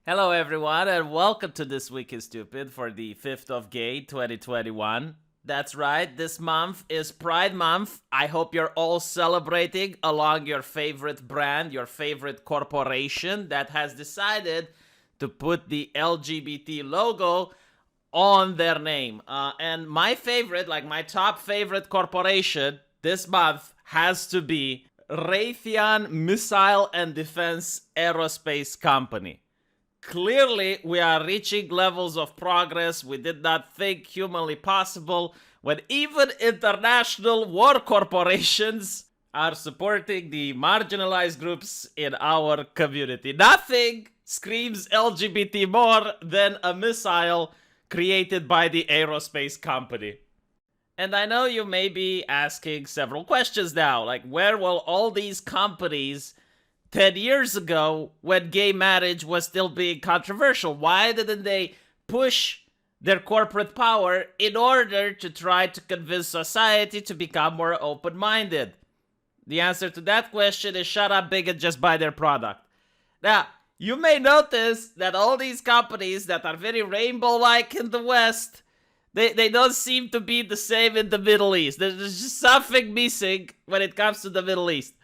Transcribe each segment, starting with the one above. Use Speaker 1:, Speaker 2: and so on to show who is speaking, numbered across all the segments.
Speaker 1: Hello, everyone, and welcome to This Week is Stupid for the 5th of Gay 2021. That's right, this month is Pride Month. I hope you're all celebrating along your favorite brand, your favorite corporation that has decided to put the LGBT logo on their name. And my favorite, like my top favorite corporation this month has to be Raytheon Missile and Defense Aerospace Company. Clearly, we are reaching levels of progress we did not think humanly possible when even international war corporations are supporting the marginalized groups in our community. Nothing screams LGBT more than a missile created by the aerospace company. And I know you may be asking several questions now, like where will all these companies 10 years ago when gay marriage was still being controversial? Why didn't they push their corporate power in order to try to convince society to become more open-minded? The answer to that question is shut up, bigot, just buy their product. Now, you may notice that all these companies that are very rainbow-like in the West, they don't seem to be the same in the Middle East. There's just something missing when it comes to the Middle East.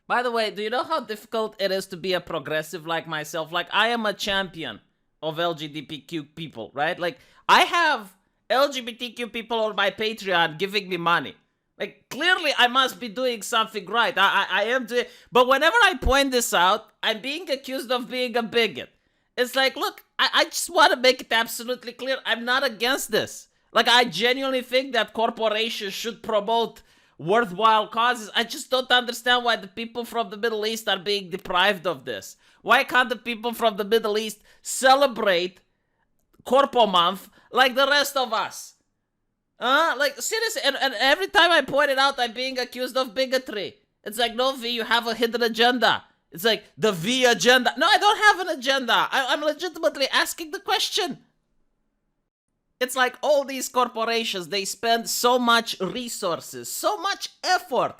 Speaker 1: By the way, do you know how difficult it is to be a progressive like myself? Like, I am a champion of LGBTQ people, right? Like, I have LGBTQ people on my Patreon giving me money. Like, clearly I must be doing something right. I am doing... But whenever I point this out, I'm being accused of being a bigot. It's like, look, I just want to make it absolutely clear. I'm not against this. Like, I genuinely think that corporations should promote worthwhile causes. I just don't understand why the people from the Middle East are being deprived of this. Why can't the people from the Middle East celebrate Corpo Month like the rest of us? Like, seriously, and every time I point it out, I'm being accused of bigotry. It's like, no, V, you have a hidden agenda. It's like, the V agenda. No, I don't have an agenda. I'm legitimately asking the question. It's like all these corporations, they spend so much resources, so much effort,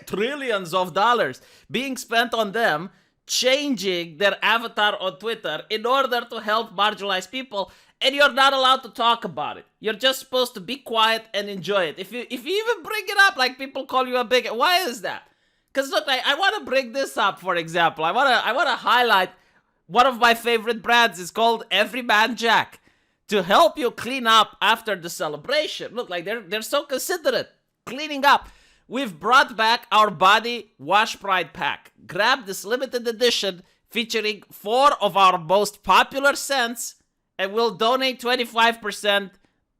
Speaker 1: trillions of dollars being spent on them, changing their avatar on Twitter in order to help marginalized people, and you're not allowed to talk about it. You're just supposed to be quiet and enjoy it. If you even bring it up, like people call you a bigot, why is that? Because look, I want to bring this up, for example. I want to highlight one of my favorite brands. It's called Everyman Jack. To help you clean up after the celebration. Look, like they're so considerate. Cleaning up. We've brought back our body wash pride pack. Grab this limited edition featuring 4 of our most popular scents, and we'll donate 25%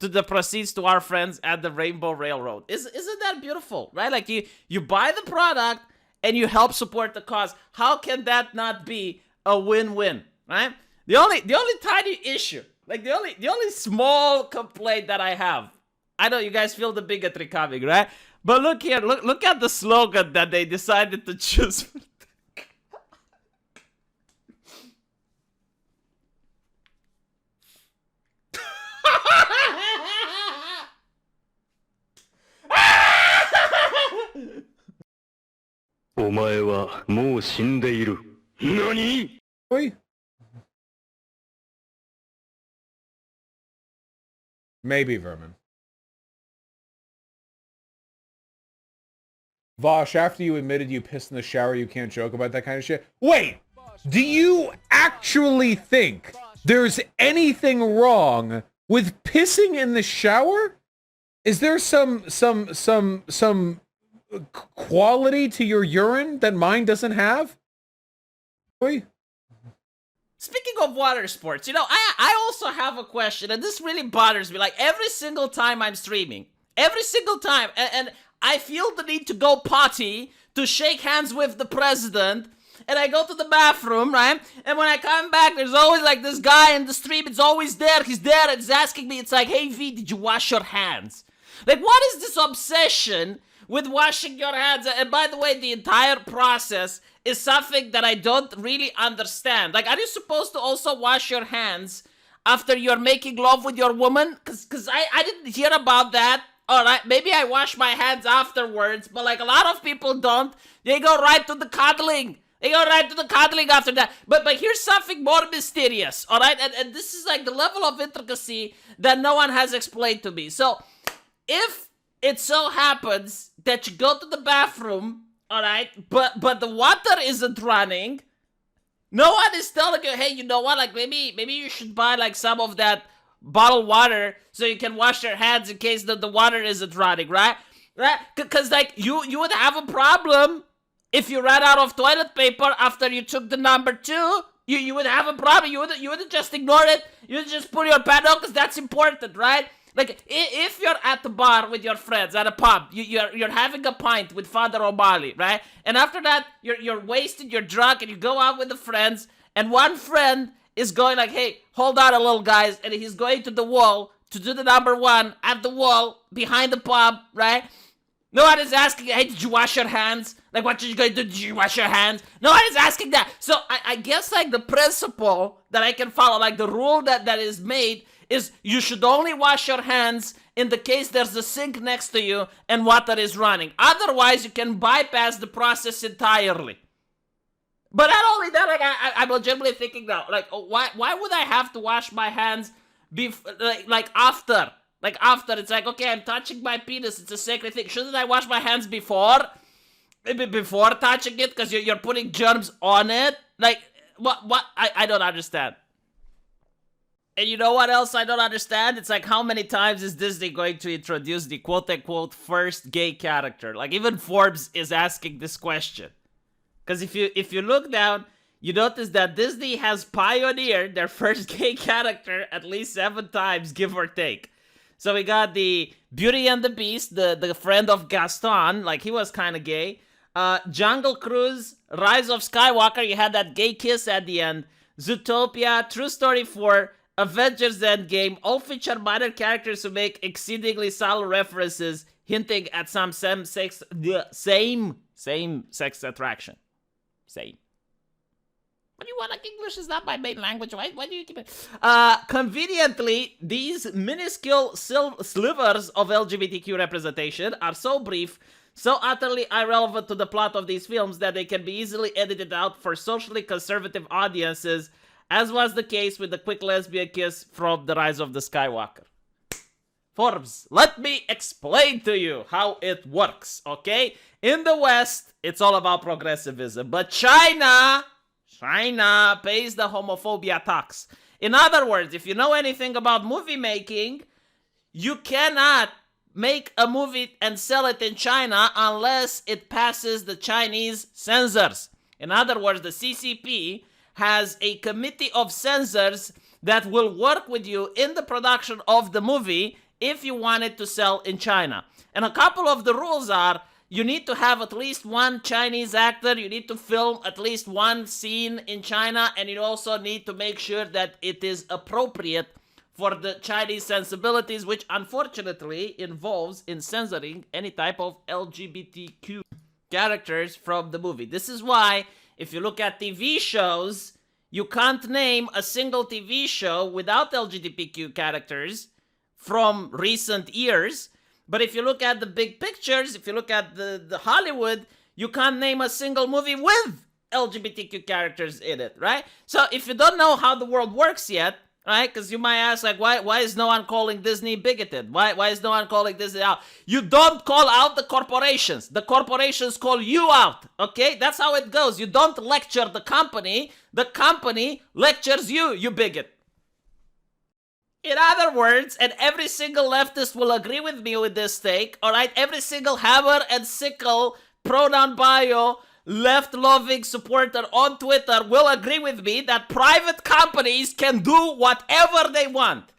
Speaker 1: to the proceeds to our friends at the Rainbow Railroad. Isn't that beautiful, right? Like you buy the product and you help support the cause. How can that not be a win-win, right? The only tiny issue, like the only small complaint that I have, I know you guys feel the bigotry coming, right? But look here, look at the slogan that they decided to choose.
Speaker 2: Really? Maybe, Vermin. Vosh, after you admitted you pissed in the shower, you can't joke about that kind of shit. Wait! Do you actually think there's anything wrong with pissing in the shower? Is there some quality to your urine that mine doesn't have? Really?
Speaker 1: Speaking of water sports, I also have a question, and this really bothers me. Like, every single time I'm streaming, every single time, and I feel the need to go potty, to shake hands with the president, and I go to the bathroom, right? And when I come back, there's always, like, this guy in the stream, it's always there, he's there, and he's asking me, it's like, hey, V, did you wash your hands? Like, what is this obsession with washing your hands? And by the way, the entire process is something that I don't really understand. Like, are you supposed to also wash your hands after you're making love with your woman? Because I didn't hear about that. Alright, maybe I wash my hands afterwards, but like a lot of people don't. They go right to the cuddling. They go right to the cuddling after that. But here's something more mysterious, all right? And this is like the level of intricacy that no one has explained to me. So, if it so happens that you go to the bathroom, all right, but the water isn't running, no one is telling you, hey, you know what? Like maybe you should buy like some of that bottled water so you can wash your hands in case the water isn't running, right? Right? Because like you would have a problem if you ran out of toilet paper after you took the number 2. You would have a problem. You wouldn't just ignore it. You would just put your pad on because that's important, right? Like, if you're at the bar with your friends at a pub, you're having a pint with Father O'Malley, right? And after that, you're wasted, you're drunk, and you go out with the friends, and one friend is going like, hey, hold on a little, guys, and he's going to the wall to do the number 1 at the wall behind the pub, right? No one is asking, hey, did you wash your hands? Like, what are you going to do? Did you wash your hands? No one is asking that. So I guess, like, the principle that I can follow, like, the rule that is made is you should only wash your hands in the case there's a sink next to you and water is running. Otherwise, you can bypass the process entirely. But not only that, like, I'm legitimately thinking now, like, why would I have to wash my hands like after? Like, after, it's like, okay, I'm touching my penis, it's a sacred thing. Shouldn't I wash my hands before? Maybe before touching it, because you're putting germs on it? Like, what? I don't understand. And you know what else I don't understand? It's like, how many times is Disney going to introduce the quote-unquote first gay character? Like, even Forbes is asking this question. Because if you look down, you notice that Disney has pioneered their first gay character at least 7 times, give or take. So we got the Beauty and the Beast, the friend of Gaston, like he was kind of gay. Jungle Cruise, Rise of Skywalker, you had that gay kiss at the end. Zootopia, True Story 4, Avengers Endgame, all feature minor characters who make exceedingly subtle references hinting at some same-sex attraction. Same. What do you want? Like, English is not my main language. Why do you keep it? Conveniently, these minuscule slivers of LGBTQ representation are so brief, so utterly irrelevant to the plot of these films that they can be easily edited out for socially conservative audiences, as was the case with the quick lesbian kiss from The Rise of the Skywalker. Forbes, let me explain to you how it works, okay? In the West, it's all about progressivism, but China pays the homophobia tax. In other words, if you know anything about movie making, you cannot make a movie and sell it in China unless it passes the Chinese censors. In other words, the CCP has a committee of censors that will work with you in the production of the movie if you want it to sell in China. And a couple of the rules are, you need to have at least one Chinese actor, you need to film at least one scene in China, and you also need to make sure that it is appropriate for the Chinese sensibilities, which unfortunately involves in censoring any type of LGBTQ characters from the movie. This is why, if you look at TV shows, you can't name a single TV show without LGBTQ characters from recent years. But if you look at the big pictures, if you look at the Hollywood, you can't name a single movie with LGBTQ characters in it, right? So if you don't know how the world works yet, right? Because you might ask, like, why is no one calling Disney bigoted? Why is no one calling Disney out? You don't call out the corporations. The corporations call you out, okay? That's how it goes. You don't lecture the company lectures you, you bigot. In other words, and every single leftist will agree with me with this take, alright? Every single hammer and sickle, pronoun bio, left-loving supporter on Twitter will agree with me that private companies can do whatever they want.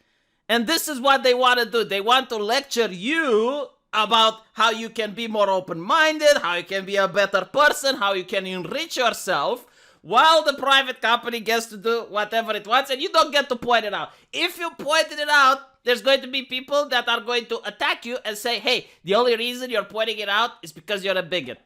Speaker 1: And this is what they want to do. They want to lecture you about how you can be more open-minded, how you can be a better person, how you can enrich yourself, while the private company gets to do whatever it wants, and you don't get to point it out. If you pointed it out, there's going to be people that are going to attack you and say, hey, the only reason you're pointing it out is because you're a bigot.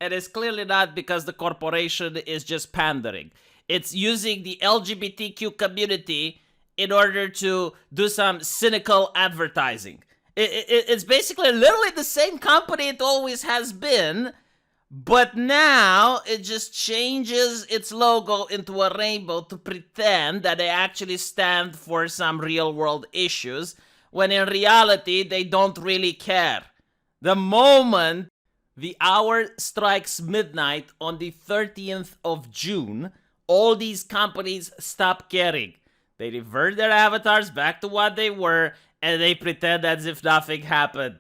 Speaker 1: And it's clearly not because the corporation is just pandering. It's using the LGBTQ community in order to do some cynical advertising. It's basically literally the same company it always has been, But now it just changes its logo into a rainbow to pretend that they actually stand for some real world issues, when in reality they don't really care. The moment the hour strikes midnight on the 30th of June, all these companies stop caring. They revert their avatars back to what they were, and they pretend as if nothing happened.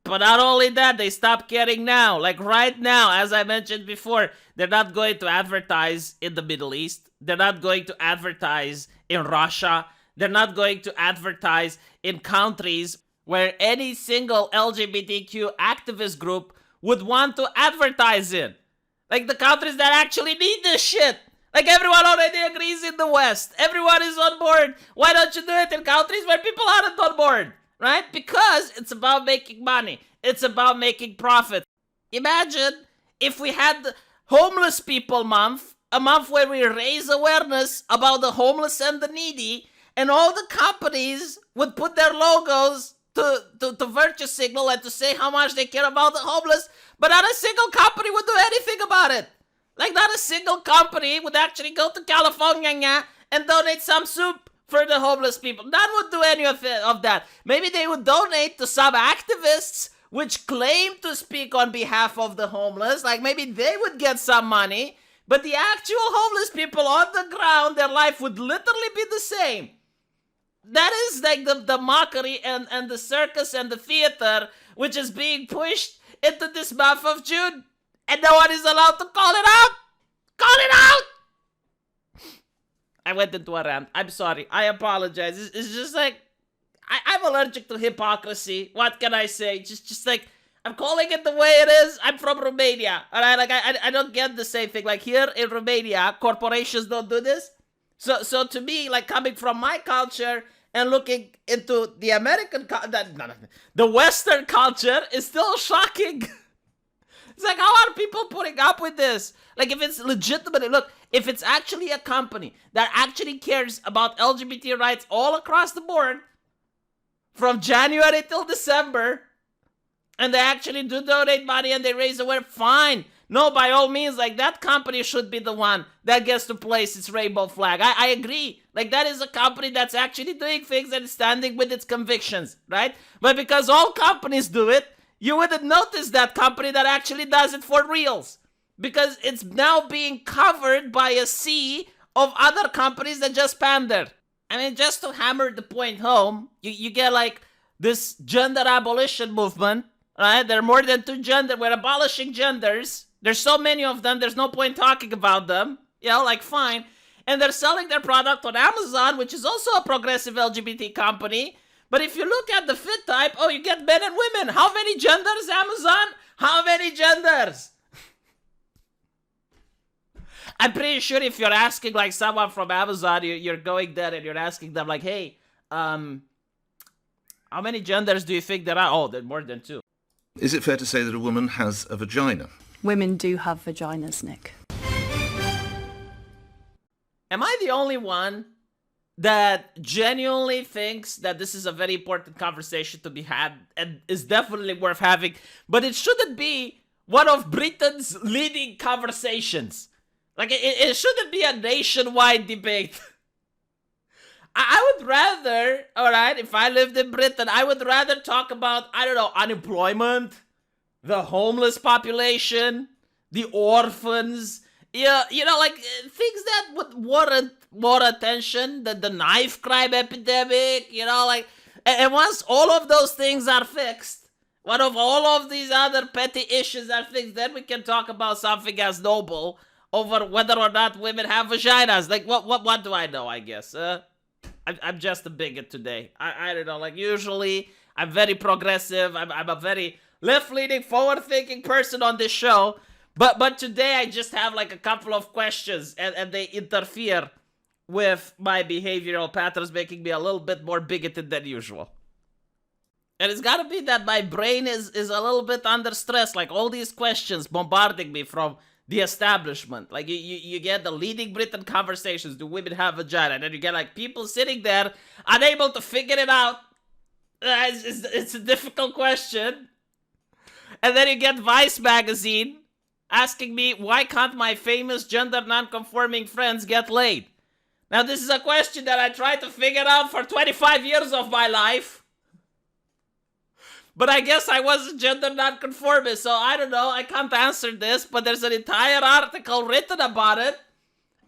Speaker 1: But not only that, they stop caring now. Like right now, as I mentioned before, they're not going to advertise in the Middle East. They're not going to advertise in Russia. They're not going to advertise in countries where any single LGBTQ activist group would want to advertise in. Like the countries that actually need this shit. Like everyone already agrees in the West. Everyone is on board. Why don't you do it in countries where people aren't on board? Right? Because it's about making money. It's about making profit. Imagine if we had the Homeless People Month, a month where we raise awareness about the homeless and the needy, and all the companies would put their logos to virtue signal and to say how much they care about the homeless, but not a single company would do anything about it. Like not a single company would actually go to California and donate some soup for the homeless people. None would do any of that. Maybe they would donate to some activists which claim to speak on behalf of the homeless. Like maybe they would get some money, but the actual homeless people on the ground, their life would literally be the same. That is like the mockery and the circus and the theater which is being pushed into this month of June. And no one is allowed to call it out. Call it out! I went into a rant. I'm sorry. I apologize. It's just like, I'm allergic to hypocrisy. What can I say? Just like, I'm calling it the way it is. I'm from Romania. Alright, like I don't get the same thing. Like here in Romania, corporations don't do this. So to me, like coming from my culture and looking into the American, the Western culture is still shocking. It's like, how are people putting up with this? Like, if it's legitimately, look, if it's actually a company that actually cares about LGBT rights all across the board, from January till December, and they actually do donate money and they raise awareness, fine. No, by all means, like, that company should be the one that gets to place its rainbow flag. I agree. Like, that is a company that's actually doing things and standing with its convictions, right? But because all companies do it, you wouldn't notice that company that actually does it for reals. Because it's now being covered by a sea of other companies that just pander. I mean, just to hammer the point home, you get like this gender abolition movement, right? There are more than two genders. We're abolishing genders. There's so many of them, there's no point talking about them. You know, like fine. And they're selling their product on Amazon, which is also a progressive LGBT company. But if you look at the fit type, oh, you get men and women. How many genders, Amazon? How many genders? I'm pretty sure if you're asking like someone from Amazon, you're going there and you're asking them like, hey, how many genders do you think there are? Oh, there are more than two.
Speaker 3: Is it fair to say that a woman has a vagina?
Speaker 4: Women do have vaginas, Nick.
Speaker 1: Am I the only one that genuinely thinks that this is a very important conversation to be had and is definitely worth having, but it shouldn't be one of Britain's leading conversations? Like, it shouldn't be a nationwide debate. I would rather, alright, if I lived in Britain, I would rather talk about, I don't know, unemployment, the homeless population, the orphans, yeah, you know, like, things that would warrant more attention, the knife crime epidemic, you know, like, and once all of those things are fixed, one of all of these other petty issues are fixed, then we can talk about something as noble over whether or not women have vaginas. Like, what do I know, I guess? I'm just a bigot today. I don't know, like, usually I'm very progressive, I'm a very left-leaning, forward-thinking person on this show, but today I just have, like, a couple of questions, and they interfere with my behavioral patterns, making me a little bit more bigoted than usual. And it's gotta be that my brain is a little bit under stress, like, all these questions bombarding me from the establishment. Like, you get the leading Britain conversations, do women have vagina? And then you get, like, people sitting there unable to figure it out. It's a difficult question. And then you get Vice magazine asking me why can't my famous gender non-conforming friends get laid? Now, this is a question that I tried to figure out for 25 years of my life. But I guess I wasn't gender non-conformist, so I don't know. I can't answer this, but there's an entire article written about it.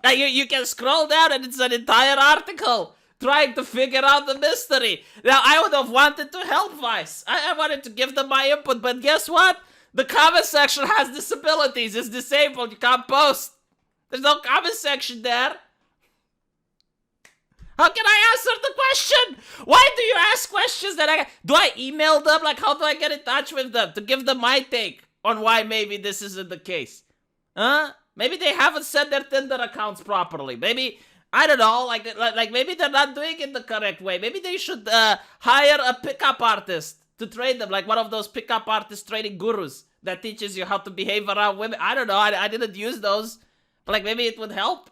Speaker 1: Now, you can scroll down and it's an entire article trying to figure out the mystery. Now, I would have wanted to help Vice. I wanted to give them my input, but guess what? The comment section has disabilities. It's disabled. You can't post. There's no comment section there. How can I answer the question? Why do you ask questions that do I email them? Like, how do I get in touch with them to give them my take on why maybe this isn't the case? Huh? Maybe they haven't set their Tinder accounts properly. Maybe, I don't know, like maybe they're not doing it the correct way. Maybe they should hire a pickup artist to train them, like one of those pickup artist training gurus that teaches you how to behave around women. I don't know, I didn't use those, but like maybe it would help.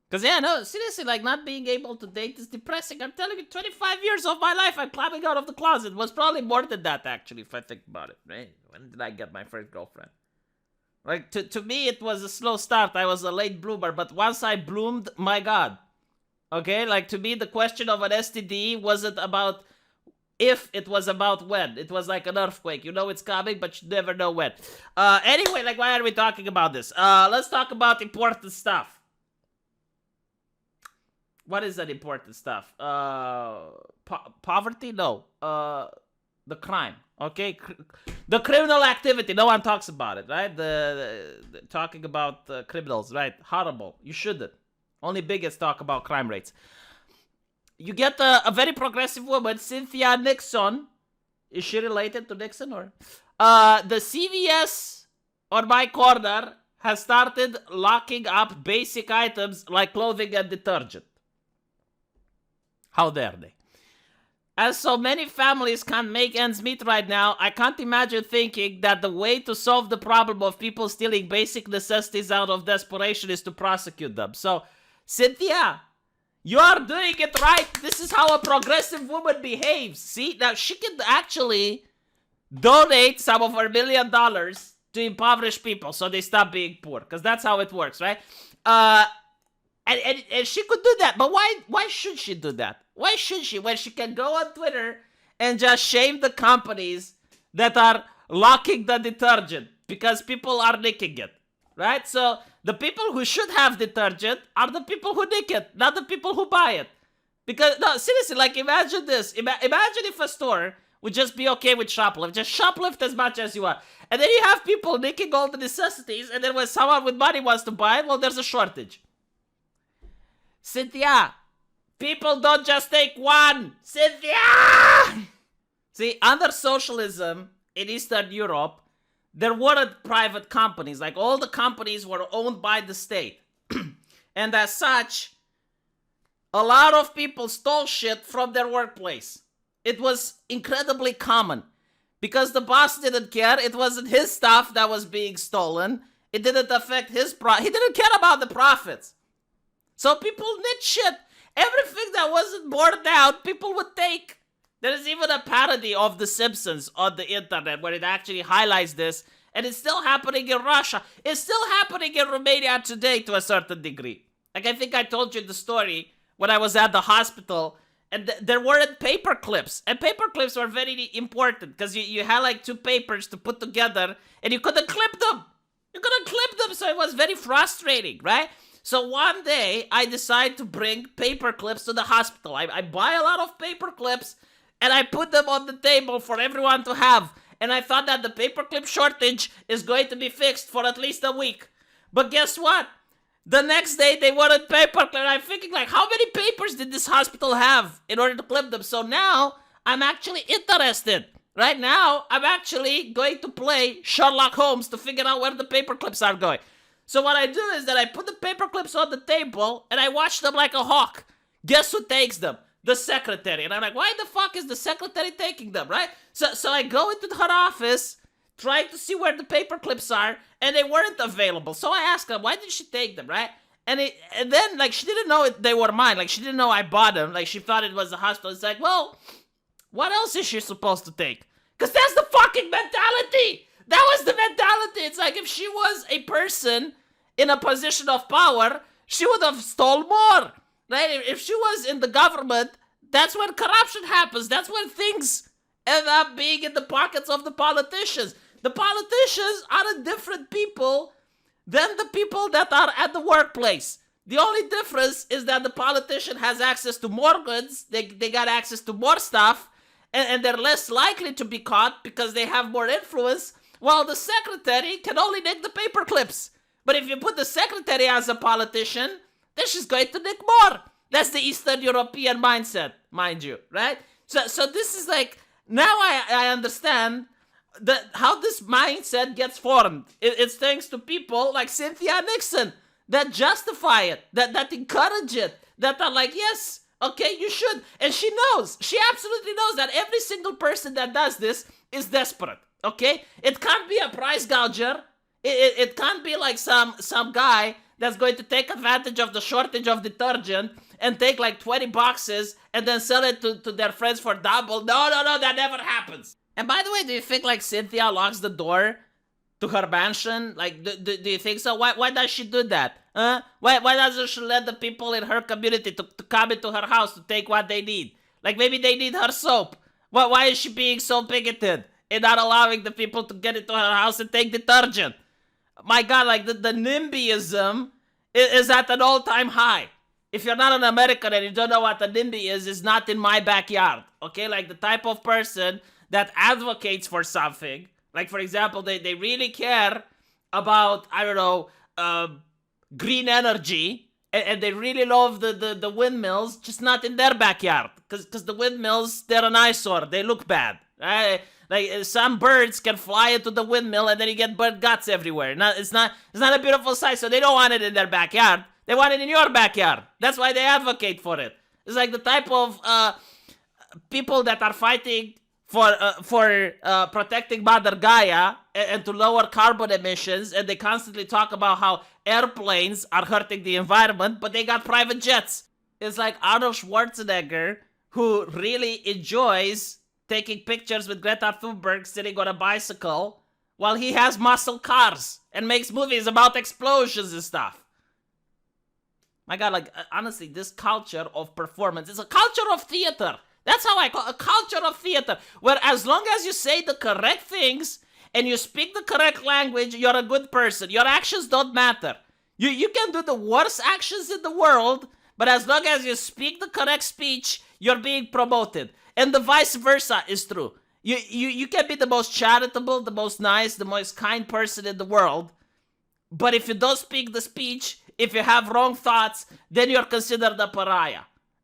Speaker 1: Because, yeah, no, seriously, like, not being able to date is depressing. I'm telling you, 25 years of my life, I'm climbing out of the closet. It was probably more than that, actually, if I think about it, right? When did I get my first girlfriend? Like, to me, it was a slow start. I was a late bloomer, but once I bloomed, my God. Okay? Like, to me, the question of an STD wasn't about if, it was about when. It was like an earthquake. You know it's coming, but you never know when. Anyway, like, why are we talking about this? Let's talk about important stuff. What is that important stuff? Poverty? No. The crime. Okay? The criminal activity. No one talks about it, right? The talking about criminals, right? Horrible. You shouldn't. Only bigots talk about crime rates. You get a very progressive woman, Cynthia Nixon. Is she related to Nixon or? The CVS on my corner has started locking up basic items like clothing and detergent. How dare they? As so many families can't make ends meet right now, I can't imagine thinking that the way to solve the problem of people stealing basic necessities out of desperation is to prosecute them. So, Cynthia, you are doing it right. This is how a progressive woman behaves. See, now she can actually donate some of her $1 million to impoverished people so they stop being poor. Because that's how it works, right? And she could do that, but why should she do that? Why should she? When she can go on Twitter and just shame the companies that are locking the detergent because people are nicking it, right? So the people who should have detergent are the people who nick it, not the people who buy it. Because, no, seriously, like imagine this. Imagine if a store would just be okay with shoplift. Just shoplift as much as you want. And then you have people nicking all the necessities, and then when someone with money wants to buy it, well, there's a shortage. Cynthia, people don't just take one. Cynthia! See, under socialism in Eastern Europe, there weren't private companies. Like, all the companies were owned by the state. And as such, a lot of people stole shit from their workplace. It was incredibly common. Because the boss didn't care. It wasn't his stuff that was being stolen. It didn't affect his he didn't care about the profits. So people knit shit. Everything that wasn't borne down, people would take. There's even a parody of The Simpsons on the internet where it actually highlights this. And it's still happening in Russia. It's still happening in Romania today to a certain degree. Like, I think I told you the story when I was at the hospital. And there weren't paper clips. And paper clips were very important. Because you had like 2 papers to put together. And you couldn't clip them. You couldn't clip them. So it was very frustrating, right? So one day, I decide to bring paper clips to the hospital. I buy a lot of paper clips, and I put them on the table for everyone to have. And I thought that the paperclip shortage is going to be fixed for at least a week. But guess what? The next day, they wanted paperclip. And I'm thinking, like, how many papers did this hospital have in order to clip them? So now, I'm actually interested. Right now, I'm actually going to play Sherlock Holmes to figure out where the paperclips are going. So what I do is that I put the paper clips on the table and I watch them like a hawk. Guess who takes them? The secretary. And I'm like, why the fuck is the secretary taking them, right? So I go into her office, trying to see where the paper clips are, and they weren't available. So I asked her, why did she take them, right? And then, like, she didn't know they were mine. Like, she didn't know I bought them. Like, she thought it was the hospital. It's like, well, what else is she supposed to take? Because that's the fucking mentality. That was the mentality. It's like if she was a person in a position of power, she would have stole more, right? If she was in the government, that's when corruption happens. That's when things end up being in the pockets of the politicians. The politicians are a different people than the people that are at the workplace. The only difference is that the politician has access to more goods, they got access to more stuff, and they're less likely to be caught because they have more influence, while the secretary can only nick the paper clips. But if you put the secretary as a politician, then she's going to nick more. That's the Eastern European mindset, mind you, right? So this is like, now I understand how this mindset gets formed. It's thanks to people like Cynthia Nixon that justify it, that encourage it, that are like, yes, okay, you should. And she absolutely knows that every single person that does this is desperate, okay? It can't be a price gouger. It can't be like some guy that's going to take advantage of the shortage of detergent and take like 20 boxes and then sell it to their friends for double. No, that never happens. And by the way, do you think like Cynthia locks the door to her mansion? Like, do you think so? Why does she do that? Why doesn't she let the people in her community to come into her house to take what they need? Like, maybe they need her soap. Why is she being so bigoted and not allowing the people to get into her house and take detergent? My God, like the Nimbyism is at an all-time high. If you're not an American and you don't know what a NIMBY is, it's not in my backyard. Okay, like the type of person that advocates for something. Like, for example, they really care about, I don't know, green energy, and they really love the windmills, just not in their backyard. Because the windmills, they're an eyesore. They look bad. Right? Like, some birds can fly into the windmill, and then you get bird guts everywhere. It's not a beautiful sight, so they don't want it in their backyard. They want it in your backyard. That's why they advocate for it. It's like the type of people that are fighting for protecting Mother Gaia and to lower carbon emissions, and they constantly talk about how airplanes are hurting the environment, but they got private jets. It's like Arnold Schwarzenegger, who really enjoys taking pictures with Greta Thunberg sitting on a bicycle while he has muscle cars and makes movies about explosions and stuff. My God, like, honestly, this culture of performance is a culture of theater. That's how I call it, a culture of theater, where as long as you say the correct things and you speak the correct language, you're a good person. Your actions don't matter. You can do the worst actions in the world, but as long as you speak the correct speech, you're being promoted. And the vice versa is true. You can be the most charitable, the most nice, the most kind person in the world, but if you don't speak the speech, if you have wrong thoughts, then you're considered a pariah.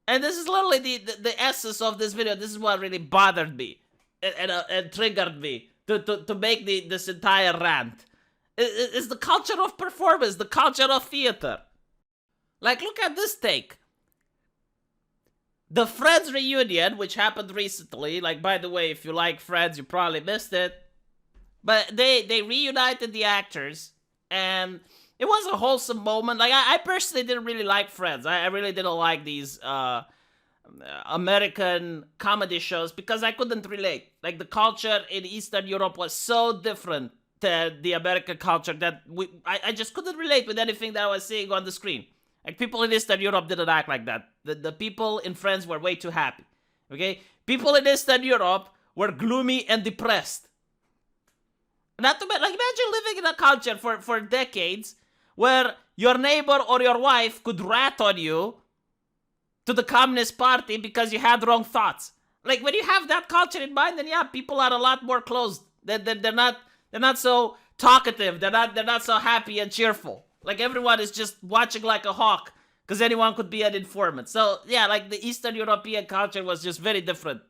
Speaker 1: And this is literally the essence of this video. This is what really bothered me and triggered me to make this entire rant. It's the culture of performance, the culture of theater. Like, look at this take. The Friends reunion, which happened recently, like, by the way, if you like Friends, you probably missed it. But they reunited the actors, and it was a wholesome moment. Like, I personally didn't really like Friends. I really didn't like these American comedy shows because I couldn't relate. Like, the culture in Eastern Europe was so different to the American culture that I just couldn't relate with anything that I was seeing on the screen. Like, people in Eastern Europe didn't act like that. The people in Friends were way too happy. Okay? People in Eastern Europe were gloomy and depressed. Not to like, imagine living in a culture for decades where your neighbor or your wife could rat on you to the Communist Party because you had wrong thoughts. Like, when you have that culture in mind, then yeah, people are a lot more closed. They're not so talkative. They're not so happy and cheerful. Like, everyone is just watching like a hawk because anyone could be an informant. So yeah, like, the Eastern European culture was just very different.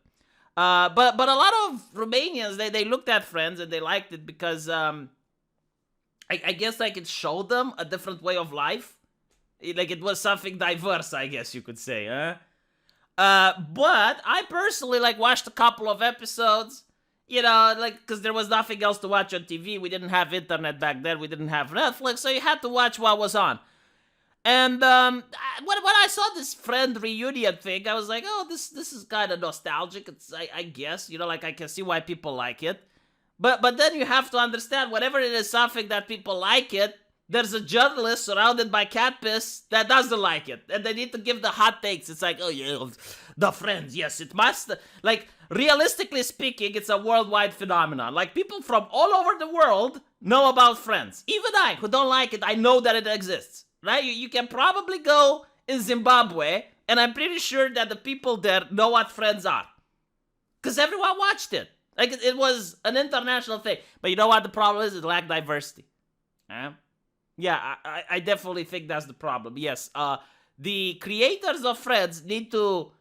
Speaker 1: But a lot of Romanians, they looked at Friends and they liked it because I guess like it showed them a different way of life. Like, it was something diverse, I guess you could say, huh? But I personally like watched a couple of episodes, you know, like, because there was nothing else to watch on TV. We didn't have internet back then. We didn't have Netflix, so you had to watch what was on. And when I saw this Friend reunion thing, I was like, oh, this is kind of nostalgic. It's I guess, you know, like, I can see why people like it. But then you have to understand, whenever it is something that people like it, there's a journalist surrounded by cat piss that doesn't like it. And they need to give the hot takes. It's like, oh yeah, the Friends, yes, it must. Like, realistically speaking, it's a worldwide phenomenon. Like, people from all over the world know about Friends. Even I, who don't like it, I know that it exists. Right? You can probably go in Zimbabwe, and I'm pretty sure that the people there know what Friends are. Because everyone watched it. Like, it was an international thing. But you know what the problem is? It lacked diversity. Yeah, I definitely think that's the problem. Yes, the creators of Friends need to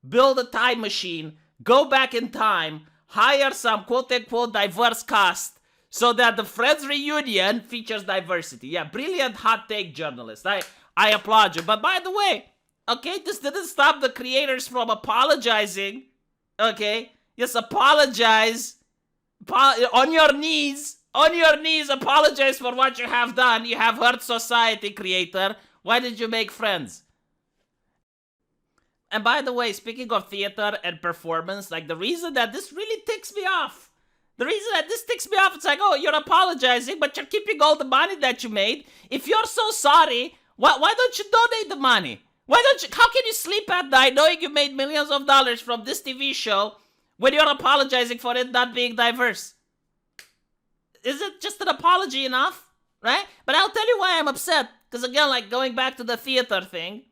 Speaker 1: build a time machine, go back in time, hire some quote-unquote diverse cast, so that the Friends reunion features diversity. Yeah, brilliant hot take journalist. I applaud you. But by the way, okay, this didn't stop the creators from apologizing. Okay? Yes, apologize. On your knees. On your knees, apologize for what you have done. You have hurt society, creator. Why did you make Friends? And by the way, speaking of theater and performance, like, the reason that this really ticks me off, it's like, oh, you're apologizing, but you're keeping all the money that you made. If you're so sorry, why don't you donate the money? How can you sleep at night knowing you made millions of dollars from this TV show when you're apologizing for it not being diverse? Is it just an apology enough? Right? But I'll tell you why I'm upset. Because again, like, going back to the theater thing,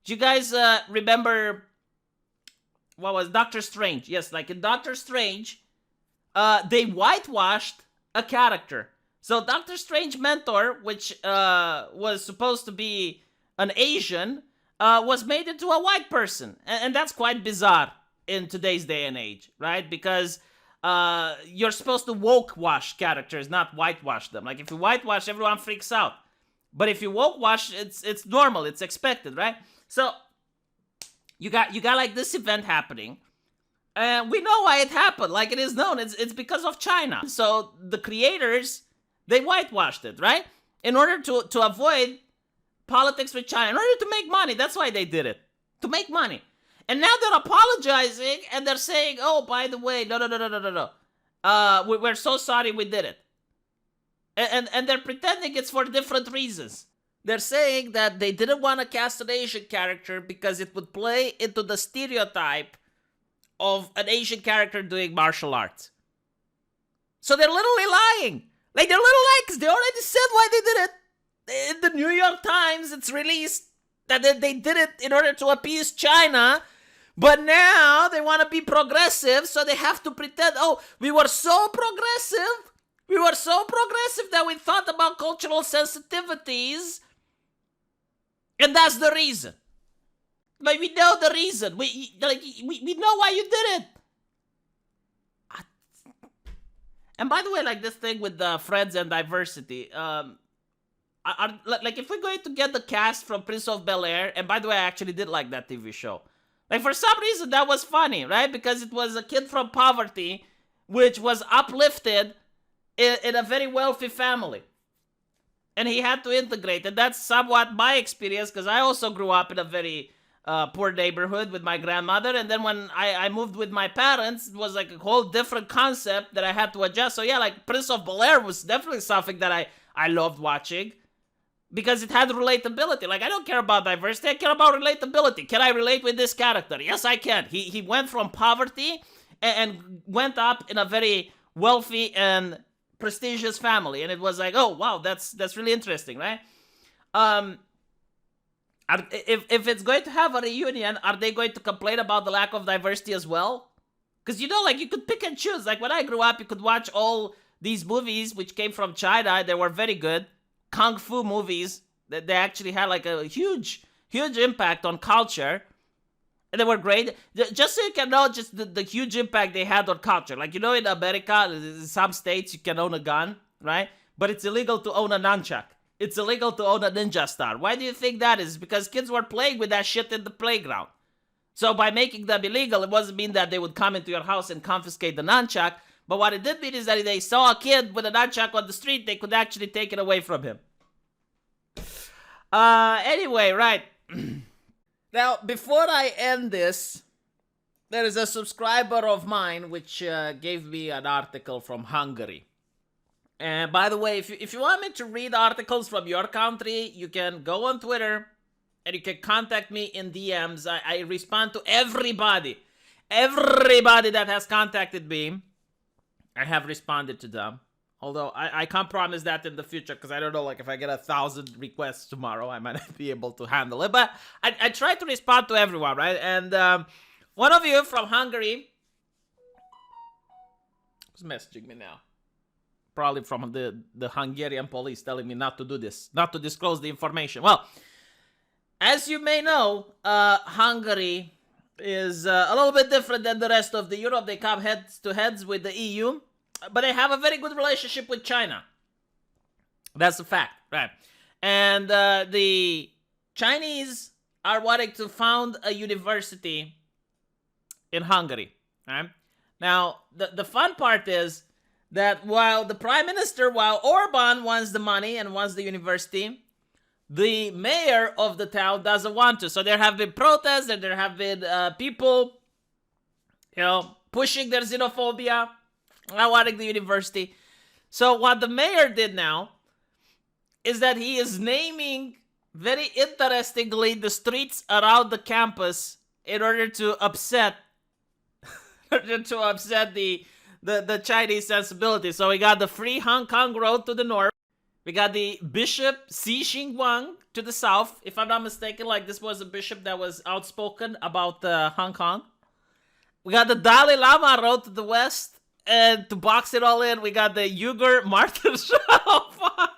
Speaker 1: do you guys remember, what was Doctor Strange? Yes, like in Doctor Strange, they whitewashed a character. So Doctor Strange mentor, which was supposed to be an Asian, was made into a white person. And that's quite bizarre in today's day and age, right? Because you're supposed to woke wash characters, not whitewash them. Like, if you whitewash, everyone freaks out. But if you woke wash, it's normal, it's expected, right? So you got like this event happening, and we know why it happened. Like, it is known, it's because of China. So the creators, they whitewashed it, right? In order to avoid politics with China, in order to make money. That's why they did it, to make money. And now they're apologizing, and they're saying, oh, by the way, no. We're so sorry we did it. And they're pretending it's for different reasons. They're saying that they didn't want to cast an Asian character because it would play into the stereotype of an Asian character doing martial arts. So they're literally lying. Like, they're literally lying because they already said why they did it. In the New York Times, it's released that they did it in order to appease China. But now they want to be progressive, so they have to pretend, oh, we were so progressive. We were so progressive that we thought about cultural sensitivities. And that's the reason. But we know the reason. We know why you did it. And by the way, like, this thing with the Friends and diversity, like, if we're going to get the cast from Prince of Bel-Air, and by the way, I actually did like that TV show. Like, for some reason, that was funny, right? Because it was a kid from poverty, which was uplifted in a very wealthy family. And he had to integrate. And that's somewhat my experience, because I also grew up in a very poor neighborhood with my grandmother. And then when I moved with my parents, it was like a whole different concept that I had to adjust. So yeah, like, Prince of Bel-Air was definitely something that I loved watching. Because it had relatability. Like, I don't care about diversity, I care about relatability. Can I relate with this character? Yes, I can. He went from poverty and went up in a very wealthy and prestigious family. And it was like, oh, wow, that's really interesting, right? If it's going to have a reunion, are they going to complain about the lack of diversity as well? Because, you know, like, you could pick and choose. Like, when I grew up, you could watch all these movies which came from China. They were very good. Kung Fu movies, that they actually had like a huge impact on culture, and they were great. Just so you can know, just the huge impact they had on culture. Like, you know, in America, in some states you can own a gun, right? But it's illegal to own a nunchuck. It's illegal to own a ninja star. Why do you think that is? Because kids were playing with that shit in the playground. So by making them illegal, it doesn't mean that they would come into your house and confiscate the nunchuck. But what it did mean is that if they saw a kid with a nunchuck on the street, they could actually take it away from him. Anyway, right. Now, before I end this, there is a subscriber of mine which gave me an article from Hungary. And by the way, if you want me to read articles from your country, you can go on Twitter and you can contact me in DMs. I respond to everybody. Everybody that has contacted me, I have responded to them. Although I can't promise that in the future because I don't know, like if I get 1,000 requests tomorrow, I might not be able to handle it. But I try to respond to everyone, right? And one of you from Hungary, who's messaging me now? Probably from the Hungarian police telling me not to do this, not to disclose the information. Well, as you may know, Hungary is a little bit different than the rest of the Europe. They come heads to heads with the EU, but they have a very good relationship with China. That's a fact, right? And the Chinese are wanting to found a university in Hungary, right? Now, the fun part is that while the prime minister, while Orban wants the money and wants the university, the mayor of the town doesn't want to. So there have been protests and there have been people, pushing their xenophobia, not wanting the university. So what the mayor did now is that he is naming, very interestingly, the streets around the campus in order to upset the Chinese sensibility. So we got the Free Hong Kong Road to the north. We got the Bishop Xi Jinping to the south. If I'm not mistaken, like this was a bishop that was outspoken about Hong Kong. We got the Dalai Lama Road to the west. And to box it all in, we got the Uyghur martyrs. Oh, fuck.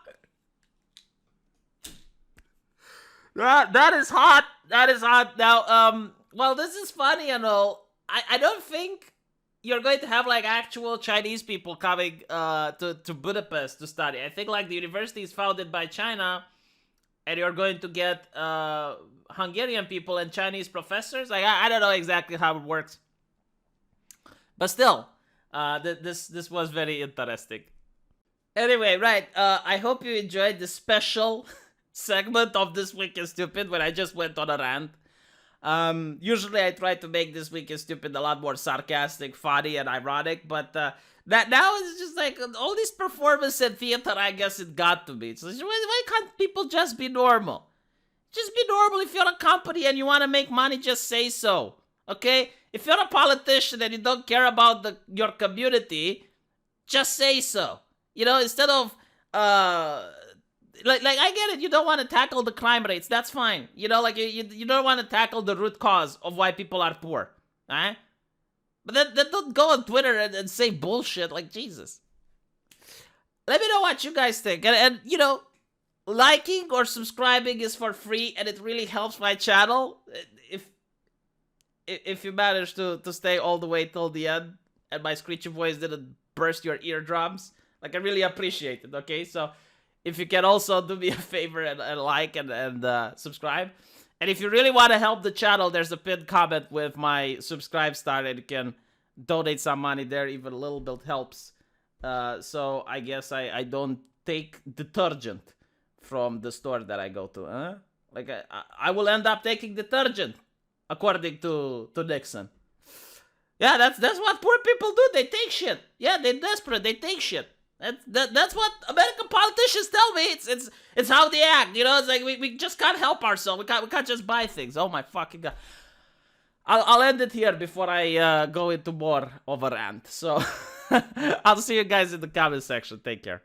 Speaker 1: That is hot. That is hot. Now, well, this is funny and all. I don't think you're going to have like actual Chinese people coming to Budapest to study. I think like the university is founded by China, and you're going to get Hungarian people and Chinese professors. Like I don't know exactly how it works, but still, this was very interesting. Anyway, right? I hope you enjoyed the special segment of This Week is Stupid when I just went on a rant. Usually I try to make This Week is Stupid a lot more sarcastic, funny, and ironic, but that now is just like all this performance and theater. I guess it got to me. So why can't people just be normal? Just be normal. If you're a company and you want to make money, just say so. Okay? If you're a politician and you don't care about your community, just say so. Instead of like I get it, you don't want to tackle the crime rates, that's fine. You don't want to tackle the root cause of why people are poor, right? But then don't go on Twitter and say bullshit, like Jesus. Let me know what you guys think, and liking or subscribing is for free, and it really helps my channel. If you manage to stay all the way till the end, and my screechy voice didn't burst your eardrums, like I really appreciate it. Okay, so if you can also do me a favor and like and subscribe. And if you really want to help the channel, there's a pinned comment with my subscribe star, and you can donate some money there. Even a little bit helps. So I guess I don't take detergent from the store that I go to. Huh? Like I will end up taking detergent, according to Nixon. Yeah, that's what poor people do. They take shit. Yeah, they're desperate. They take shit. That's what American politicians tell me. It's how they act. It's like we just can't help ourselves. We can't just buy things. Oh my fucking god. I'll end it here before I go into more of a rant. So I'll see you guys in the comment section. Take care.